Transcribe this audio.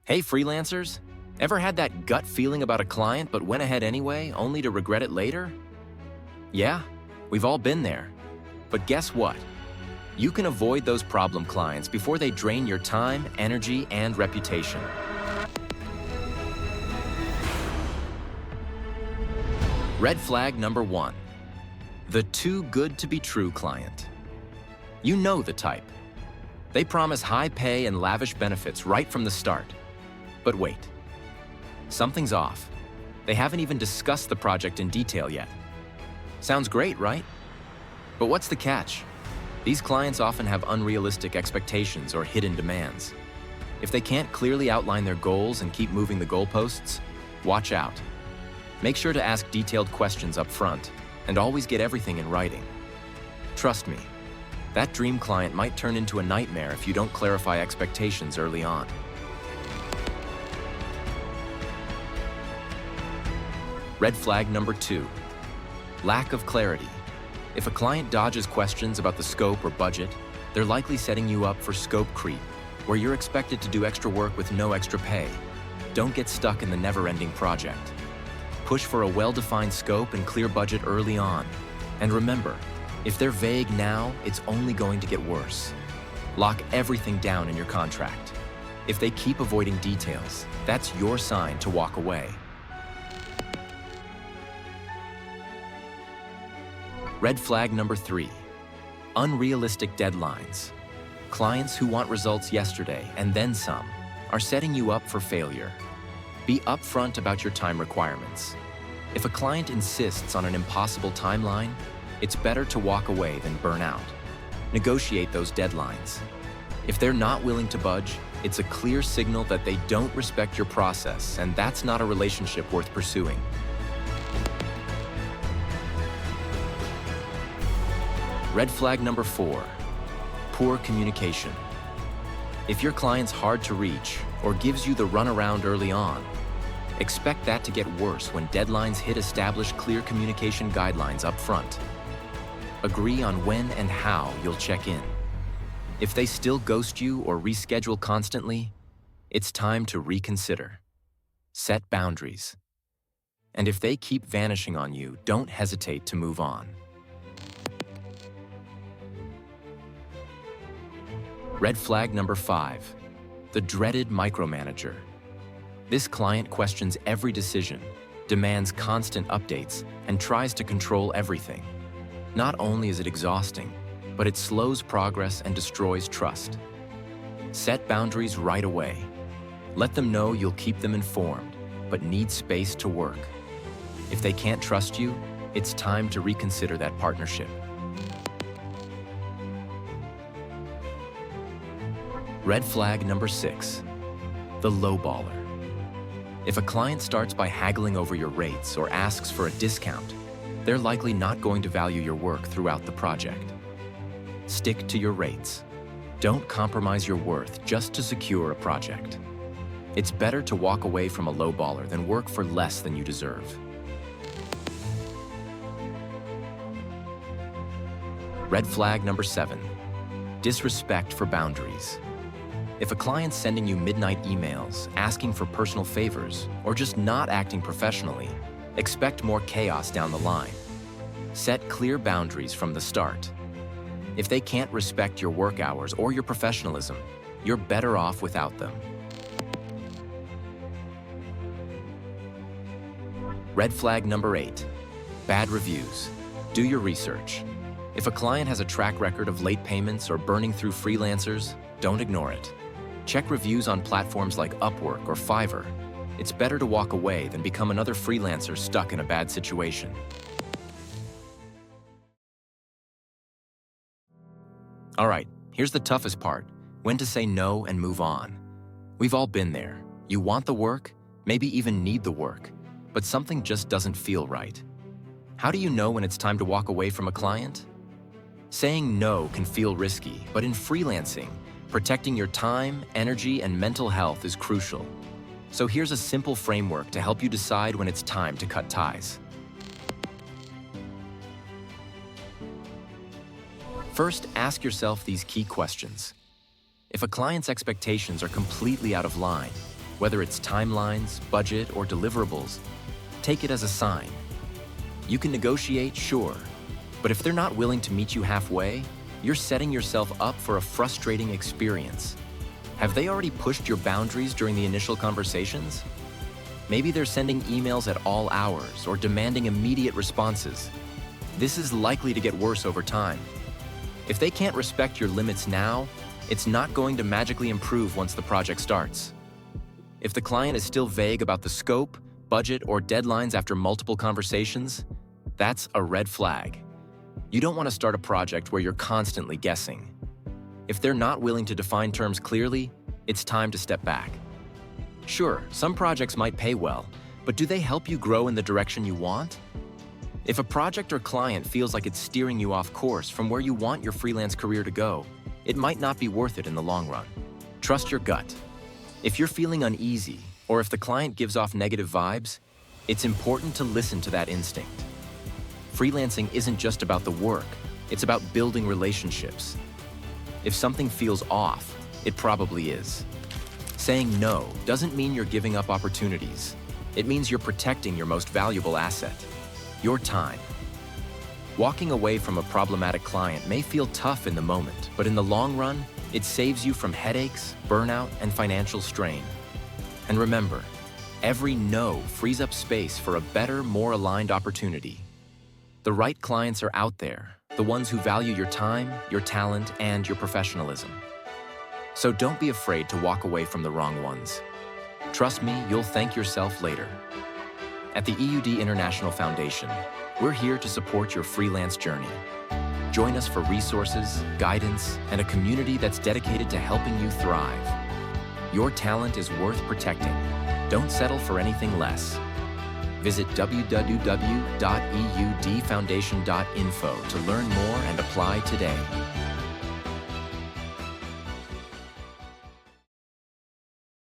Hey freelancers, ever had that gut feeling about a client but went ahead anyway, only to regret it later? Yeah, we've all been there. But guess what? You can avoid those problem clients before they drain your time, energy, and reputation. Red flag number 1. The too good to be true client. You know the type. They promise high pay and lavish benefits right from the start. But wait, something's off. They haven't even discussed the project in detail yet. Sounds great, right? But what's the catch? These clients often have unrealistic expectations or hidden demands. If they can't clearly outline their goals and keep moving the goalposts, watch out. Make sure to ask detailed questions up front and always get everything in writing. Trust me, that dream client might turn into a nightmare if you don't clarify expectations early on. Red flag number 2. Lack of clarity. If a client dodges questions about the scope or budget, they're likely setting you up for scope creep, where you're expected to do extra work with no extra pay. Don't get stuck in the never-ending project. Push for a well-defined scope and clear budget early on. And remember, if they're vague now, it's only going to get worse. Lock everything down in your contract. If they keep avoiding details, that's your sign to walk away. Red flag number 3. Unrealistic deadlines. Clients who want results yesterday and then some are setting you up for failure. Be upfront about your time requirements. If a client insists on an impossible timeline, it's better to walk away than burn out. Negotiate those deadlines. If they're not willing to budge, it's a clear signal that they don't respect your process, and that's not a relationship worth pursuing. Red flag number 4. Poor communication. If your client's hard to reach or gives you the runaround early on, expect that to get worse when deadlines hit established clear communication guidelines up front. Agree on when and how you'll check in. If they still ghost you or reschedule constantly, it's time to reconsider. Set boundaries. And if they keep vanishing on you, don't hesitate to move on. Red flag number 5. The dreaded micromanager. This client questions every decision, demands constant updates, and tries to control everything. Not only is it exhausting, but it slows progress and destroys trust. Set boundaries right away. Let them know you'll keep them informed, but need space to work. If they can't trust you, it's time to reconsider that partnership. Red flag number 6. The lowballer. If a client starts by haggling over your rates or asks for a discount, they're likely not going to value your work throughout the project. Stick to your rates. Don't compromise your worth just to secure a project. It's better to walk away from a lowballer than work for less than you deserve. Red flag number 7. Disrespect for boundaries. If a client's sending you midnight emails, asking for personal favors, or just not acting professionally, expect more chaos down the line. Set clear boundaries from the start. If they can't respect your work hours or your professionalism, you're better off without them. Red flag number 8. Bad reviews. Do your research. If a client has a track record of late payments or burning through freelancers, don't ignore it. Check reviews on platforms like Upwork or Fiverr. It's better to walk away than become another freelancer stuck in a bad situation. All right, here's the toughest part: when to say no and move on. We've all been there. You want the work, maybe even need the work, but something just doesn't feel right. How do you know when it's time to walk away from a client? Saying no can feel risky, but in freelancing, protecting your time, energy, and mental health is crucial. So here's a simple framework to help you decide when it's time to cut ties. First, ask yourself these key questions. If a client's expectations are completely out of line, Whether it's timelines, budget, or deliverables, take it as a sign. You can negotiate, sure, but if they're not willing to meet you halfway, you're setting yourself up for a frustrating experience. Have they already pushed your boundaries during the initial conversations? Maybe they're sending emails at all hours or demanding immediate responses. This is likely to get worse over time. If they can't respect your limits now, it's not going to magically improve once the project starts. If the client is still vague about the scope, budget, or deadlines after multiple conversations, that's a red flag. You don't want to start a project where you're constantly guessing. If they're not willing to define terms clearly, it's time to step back. Sure, some projects might pay well, but do they help you grow in the direction you want? If a project or client feels like it's steering you off course from where you want your freelance career to go, it might not be worth it in the long run. Trust your gut. If you're feeling uneasy, or if the client gives off negative vibes, it's important to listen to that instinct. Freelancing isn't just about the work, it's about building relationships. If something feels off, it probably is. Saying no doesn't mean you're giving up opportunities. It means you're protecting your most valuable asset, your time. Walking away from a problematic client may feel tough in the moment, but in the long run, it saves you from headaches, burnout, and financial strain. And remember, every no frees up space for a better, more aligned opportunity. The right clients are out there, the ones who value your time, your talent, and your professionalism. So don't be afraid to walk away from the wrong ones. Trust me, you'll thank yourself later. At the EUD International Foundation, we're here to support your freelance journey. Join us for resources, guidance, and a community that's dedicated to helping you thrive. Your talent is worth protecting. Don't settle for anything less. Visit www.eudfoundation.info to learn more and apply today.